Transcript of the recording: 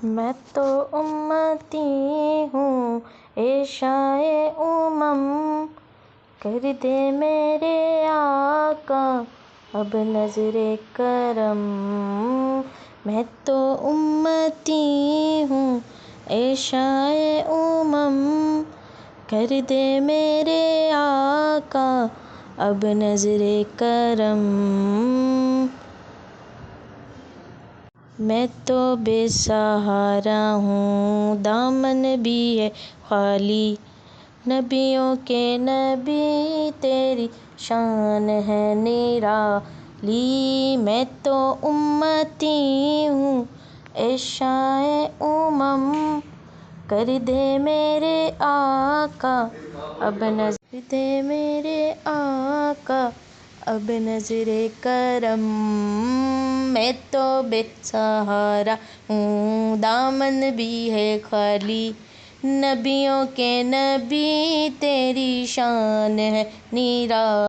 میں تو امتی ہوں اے شاہ امم، کر دے میرے آقا اب نظر کرم۔ میں تو امتی ہوں اے شاہ امم، کر دے میرے آقا اب نظر کرم۔ میں تو بے سہارا ہوں دامن بھی ہے خالی، نبیوں کے نبی تیری شان ہے نرالی۔ میں تو امتی ہوں اے شاہ امم، کر دے میرے آقا اب نظر دے میرے آقا اب نظر کرم۔ میں تو بے سہارا ہوں دامن بھی ہے خالی، نبیوں کے نبی تیری شان ہے نرالی۔